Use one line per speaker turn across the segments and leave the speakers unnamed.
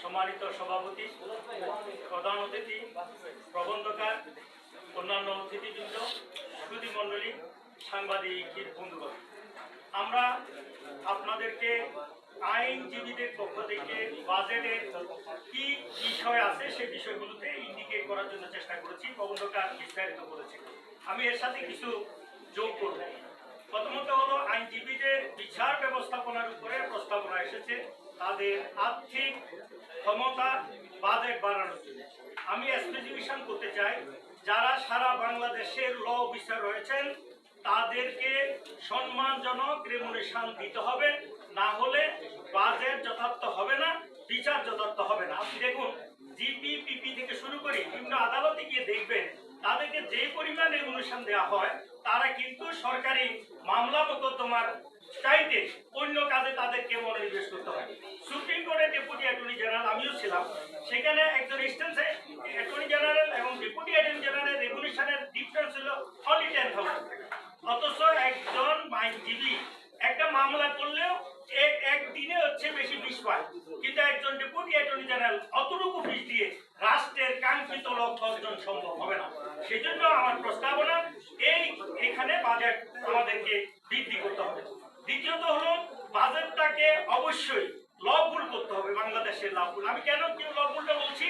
সম্মানিত সভাপতি, প্রধান অতিথি, প্রবন্ধকার, অন্যান্য অতিথিবৃন্দ, সুধী মণ্ডলী, সাংবাদিক বন্ধুগণ, আমরা আপনাদেরকে আইনজীবীদের পক্ষ থেকে বাজেটের কি বিষয় আছে সেই বিষয়গুলোতে ইন্ডিকেট করার জন্য চেষ্টা করেছি। প্রবন্ধকার বিস্তারিত করেছি, আমি এর সাথে কিছু যোগ করব। প্রথমত হলো আইনজীবীদের বিচার ব্যবস্থাপনার উপরে প্রস্তাবনা এসেছে, তাদের আর্থিক ক্ষমতা বাজেট বাড়ানোর জন্য। আমি স্পেসিফিকেশন করতে চাই, যারা সারা বাংলাদেশের ল অফিসার রয়েছেন তাদেরকে সম্মানজনক রেমুনেশন দিতে হবে, না হলে বাজেট যথার্থ হবে না, বিচার যথার্থ হবে না। আপনি দেখুন, জিপি পিপি থেকে শুরু করে বিভিন্ন আদালতে গিয়ে দেখবেন তাদেরকে যে পরিমাণ রেমুনেশন দেওয়া হয় তারা কিন্তু সরকারি মামলা মোকদ্দমার চাইতে অন্য কাজে তাদেরকে মনোনিবেশ করতে হয়। সুপ্রিম কোর্টের ডেপুটি অ্যাটর্নি জেনারেল আমিও ছিলাম, সেখানে একজন ইনস্ট্যান্সে অ্যাটর্নি জেনারেল এবং ডেপুটি অ্যাটর্নি জেনারেলের রেমুনেশনের ডিফারেন্স ছিল অনলি 10,000 টাকা। অথচ একজন আইনজীবী একটা মামলা করলেও একদিনে হচ্ছে বেশি ফিস পায়, কিন্তু একজন ডেপুটি অ্যাটর্নি জেনারেল অতটুকু ফিস দিয়ে রাষ্ট্রের কাঙ্ক্ষিত লক্ষ্য অর্জন সম্ভব হবে না। সেজন্য আমার প্রস্তাবনা এখানে বাজেট আমাদেরকে বৃদ্ধি করতে হবে। দ্বিতীয়ত হলো বাজেটটাকে অবশ্যই লফুল করতে হবে, বাংলাদেশের লফুল। আমি কেন লফুলটা বলছি,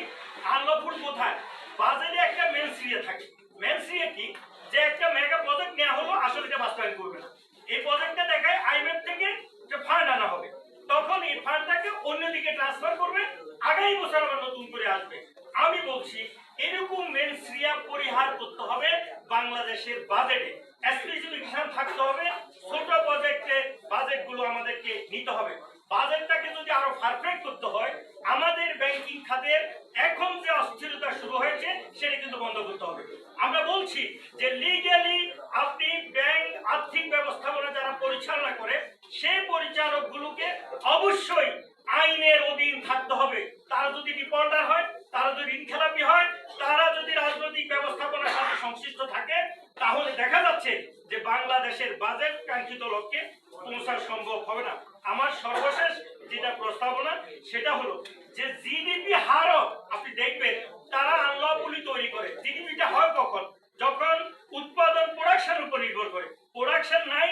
আনলফুল কোথায়? বাজেটে একটা মেনসিরিয়া থাকে। মেনসিরিয়া কি? যে একটা মেগা প্রজেক্ট নেওয়া হলো, আসলে এটা বাস্তবায়ন করবে না। এই প্রজেক্টটা দেখায় আইএমএফ থেকে যে ফান্ড আনা হবে, তখন এই ফান্ডটাকে অন্যদিকে ট্রান্সফার করবে, আগামী বছর আবার নতুন করে আসবে। আমি বলছি এরকম মেনসিরিয়া পরিহার করতে হবে বাংলাদেশের বাজেটে। স্পেসিফিকেশন থাকতে হবে, ছোট প্রজেক্টে বাজেটগুলো আমাদেরকে নিতে হবে। বাজেটটাকে যদি আরো পারফেক্ট করতে হয়, আমাদের ব্যাংকিং খাতের এখন যে অস্থিরতা শুরু হয়েছে সেটা কিন্তু বন্ধ করতে হবে। আমরা বলছি যে লিগ্যালি আপনি ব্যাংক আর্থিক ব্যবস্থাপনা যারা পরিচালনা করে সেই পরিচালকগুলোকে অবশ্যই আইনের অধীন থাকতে হবে। তারা যদি ডিফল্টার হয়, তারা যদি ঋণখেলাপি হয়, তারা যদি রাজনৈতিক ব্যবস্থাপনার সাথে সংশ্লিষ্ট থাকে, তাহলে দেখা যাচ্ছে যে বাংলাদেশের বাজেট কাঙ্ক্ষিত লক্ষ্যে পৌঁছানো সম্ভব হবে না। আমার সর্বশেষ যেটা প্রস্তাবনা সেটা হলো যে জিডিপি হারও আপনি দেখবেন তারা আনলফুলি তৈরি করে। জিডিপিটা হয় কখন? যখন উৎপাদন প্রোডাকশন উপর নির্ভর করে। প্রোডাকশন নাই,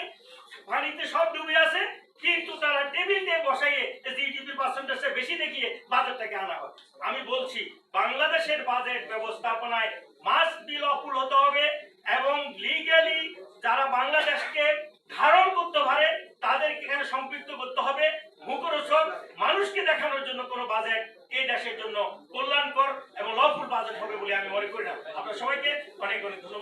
পানিতে সব ডুবে আছে, কিন্তু তারা টেবিল দিয়ে বসাইয়ে জিডিপি পার্সেন্টেজে বেশি দেখিয়ে বাজেটটাকে আনা হয়। আমি বলছি বাংলাদেশের বাজেট ব্যবস্থাপনায় মাস্ট বি লফুল হতে হবে এবং লিগ্যালি যারা বাংলাদেশকে ধারণ করতে পারে তাদেরকে এখানে সম্পৃক্ত করতে হবে। মুখরোচক মানুষকে দেখানোর জন্য কোনো বাজেট এই দেশের জন্য কল্যাণকর এবং লফুল বাজেট হবে বলে আমি মনে করি না। আপনার সবাইকে অনেক অনেক ধন্যবাদ।